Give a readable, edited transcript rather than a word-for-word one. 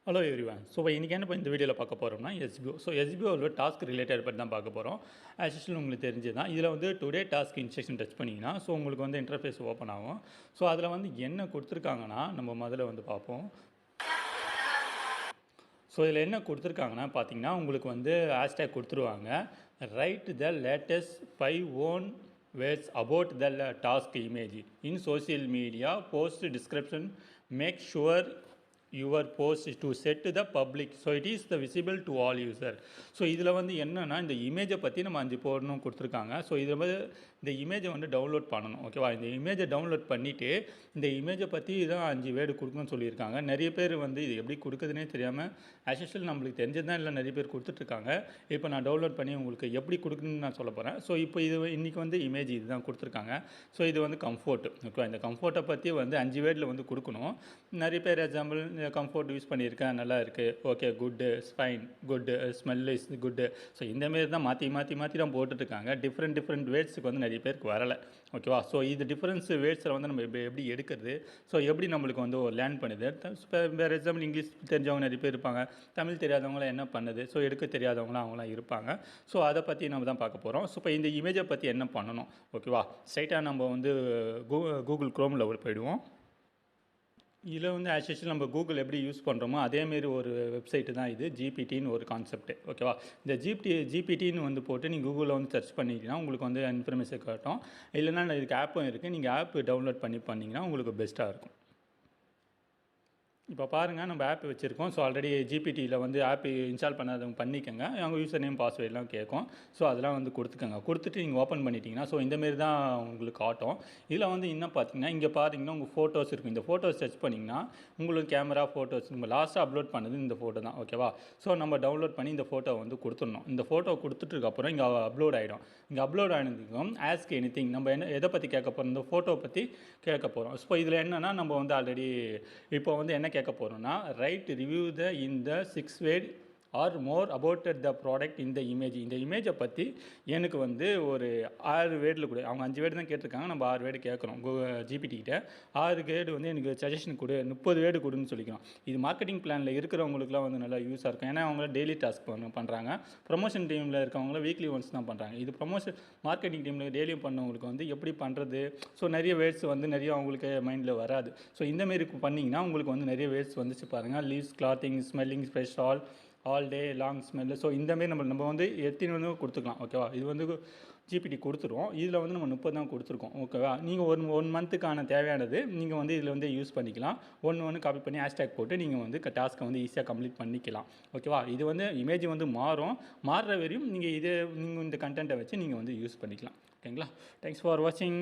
Hello everyone. So இன்றைக்கி என்ன இந்த வீடியோவில் பார்க்க போகிறோம்னா எஸ்பிஓ. ஸோ எஸ்பிஓவில் டாஸ்க் ரிலேட்டட் பற்றி தான் பார்க்க போகிறோம். ஆஸ் யூஷுவல் உங்களுக்கு தெரிஞ்சு தான் இதில் வந்து டுடே டாஸ்க் இன்ஸ்ட்ரக்ஷன் டச் பண்ணிங்கன்னா ஸோ உங்களுக்கு வந்து இன்டர்ஃபேஸ் ஓப்பன் ஆகும். ஸோ அதில் வந்து என்ன கொடுத்துருக்காங்கன்னா நம்ம முதல்ல வந்து பார்ப்போம். ஸோ இதில் என்ன கொடுத்துருக்காங்கன்னா பார்த்தீங்கன்னா உங்களுக்கு வந்து ஹேஷ்டேக் கொடுத்துருவாங்க. Right the latest 5 own words about the task image in social media. Post description, make sure your post to set to the public so it is the visible to all user. So இதில் வந்து என்னென்னா இந்த இமேஜை பற்றி நம்ம 5 போடணும் கொடுத்துருக்காங்க. So இதில் வந்து இந்த இமேஜை வந்து டவுன்லோட் பண்ணணும். ஓகேவா, இந்த இமேஜை டவுன்லோட் பண்ணிவிட்டு இந்த இமேஜை பற்றி தான் 5 வேர்டு கொடுக்கணும்னு சொல்லியிருக்காங்க. நிறைய பேர் வந்து இது எப்படி கொடுக்குதுன்னே தெரியாமல் ஆஸ் யூஷுவல் நம்மளுக்கு தெரிஞ்சதான் இல்லை நிறைய பேர் கொடுத்துட்ருக்காங்க. இப்போ நான் டவுன்லோட் பண்ணி உங்களுக்கு எப்படி கொடுக்கணும்னு நான் சொல்ல போகிறேன். ஸோ இப்போ இது இன்றைக்கி வந்து இமேஜ் இது தான் கொடுத்துருக்காங்க. ஸோ இது வந்து கம்ஃபோர்ட். ஓகேவா, இந்த கம்ஃபோர்ட்டை பற்றி வந்து 5 வேர்டில் வந்து கொடுக்கணும். நிறைய பேர் எக்ஸாம்பிள் கம்ஃபோர்ட் யூஸ் பண்ணியிருக்கேன், நல்லா இருக்குது, okay, good, fine, good, smell is good. So இந்தமாரி தான் மாற்றி தான் போட்டுட்ருக்காங்க. டிஃப்ரெண்ட் வேர்ட்ஸுக்கு வந்து நிறைய பேருக்கு வரலை. ஓகேவா, ஸோ இது டிஃப்ரென்ஸ் வேர்ட்ஸில் வந்து நம்ம எப்படி எடுக்கிறது, ஸோ எப்படி நம்மளுக்கு வந்து ஒரு லேர்ன் பண்ணுது. இப்போ வேறு எக்ஸாம்பிள் இங்கிலீஷ் தெரிஞ்சவங்க நிறைய பேர் இருப்பாங்க, தமிழ் தெரியாதவங்களாம் என்ன பண்ணுது, ஸோ எடுக்க தெரியாதவங்களாம் அவங்களாம் இருப்பாங்க. ஸோ அதை பற்றி நம்ம தான் பார்க்க போகிறோம். ஸோ இப்போ இந்த இமேஜை பற்றி என்ன பண்ணணும், ஓகேவா, ஸ்ட்ரைட்டாக நம்ம வந்து கூகுள் க்ரோமில் போயிடுவோம். இதில் வந்து ஆஸ் யூஷுவல் நம்ம கூகுள் எப்படி யூஸ் பண்ணுறோமோ அதேமாரி ஒரு வெப்சைட்டு தான் இது, ஜிபிடின்னு ஒரு கான்செப்ட்டு. ஓகேவா, இந்த ஜிபிடின்னு வந்து போட்டு நீங்கள் கூகுளில் வந்து சர்ச் பண்ணிங்கன்னா உங்களுக்கு வந்து இன்ஃபர்மேஷன் காட்டும். இல்லைனா இதுக்கு ஆப்பும் இருக்குது, நீங்கள் ஆப் டவுன்லோட் பண்ணிங்கன்னா உங்களுக்கு பெஸ்ட்டாக இருக்கும். இப்போ பாருங்கள், நம்ம ஆப் வச்சுருக்கோம். ஸோ ஆல்ரெடி ஜிபிடியில் வந்து ஆப் இன்ஸ்டால் பண்ணாதவங்க பண்ணிக்கோங்க. அவங்க யூசர் நேம் பாஸ்வேர்டெலாம் கேட்கும். ஸோ அதெல்லாம் வந்து கொடுத்துட்டு நீங்கள் ஓப்பன் பண்ணிட்டீங்கன்னா ஸோ இந்தமாரி தான் உங்களுக்கு காட்டும். இதில் வந்து இன்னும் பார்த்தீங்கன்னா இங்கே பார்த்தீங்கன்னா உங்கள் ஃபோட்டோஸ் இருக்கும். இந்த ஃபோட்டோஸ் சர்ச் பண்ணிங்கன்னா உங்களுக்கு கேமரா ஃபோட்டோஸ் நம்ம லாஸ்ட்டாக அப்லோட் பண்ணது இந்த ஃபோட்டோ தான். ஓகேவா, ஸோ நம்ம டவுன்லோட் பண்ணி இந்த ஃபோட்டோ வந்து கொடுத்துடணும். இந்த ஃபோட்டோ கொடுத்துட்டுருக்கப்புறம் இங்கே அப்லோட் ஆகிடும். இங்கே அப்லோட் ஆனதுக்கும் ஆஸ்க் எனிதிங், நம்ம என்ன எதை பற்றி கேட்க போகிறோம், இந்த ஃபோட்டோ பற்றி கேட்க போகிறோம். ஸோ இதில் என்னென்னா நம்ம வந்து ஆல்ரெடி இப்போ வந்து என்ன கேட்க போகிறோம்னா write review the in the 6 word or more about the product இந்த இமேஜ். இந்த இமேஜை பற்றி எனக்கு வந்து ஒரு 6 வேர்டில் கொடு. அவங்க 5 வேர்டு தான் கேட்டிருக்காங்க, நம்ம 6 வேர்டு கேட்குறோம். ஜிபிடிக்கிட்ட 6 வேர்டு வந்து எனக்கு சஜஷன் கொடு, 30 வேர்டு கொடுன்னு சொல்லிக்கிறோம். இது மார்க்கெட்டிங் பிளானில் இருக்கிறவங்களுக்குலாம் வந்து நல்லா யூஸாக இருக்கும். ஏன்னா அவங்க டெய்லி டாஸ்க் பண்ணுறாங்க. ப்ரொமோஷன் டீமில் இருக்கவங்களும் வீக்லி ஒன்ஸ் தான் பண்ணுறாங்க. இது ப்ரொமோஷன் மார்க்கெட்டிங் டீமில் டெய்லியும் பண்ணவங்களுக்கு வந்து எப்படி பண்ணுறது, ஸோ நிறைய வேர்ட்ஸ் வந்து நிறைய அவங்களுக்கு மைண்டில் வராது. ஸோ இந்தமாரி பண்ணிங்கன்னா உங்களுக்கு வந்து நிறைய வேர்ட்ஸ் வந்துச்சு பாருங்கள். Leaves, clothing, smelling, fresh, all day long smell. So இந்தமாரி நம்ம வந்து எத்தனை வந்து கொடுத்துக்கலாம். ஓகேவா, இது வந்து ஜிபிடி கொடுத்துருவோம். இதில் வந்து நம்ம 30 தான் கொடுத்துருக்கோம். ஓகேவா, நீங்கள் ஒன் மந்த்துக்கான தேவையானது நீங்கள் வந்து இதில் வந்து யூஸ் பண்ணிக்கலாம். ஒன்று காப்பி பண்ணி ஹேஷ்டேக் போட்டு நீங்கள் வந்து டாஸ்க்கை வந்து ஈஸியாக கம்ப்ளீட் பண்ணிக்கலாம். ஓகேவா, இது வந்து இமேஜ் வந்து மாறுற வரையும் நீங்கள் இந்த கண்டென்ட்டை வச்சு நீங்கள் வந்து யூஸ் பண்ணிக்கலாம். ஓகேங்களா, தேங்க்ஸ் ஃபார் வாட்சிங்.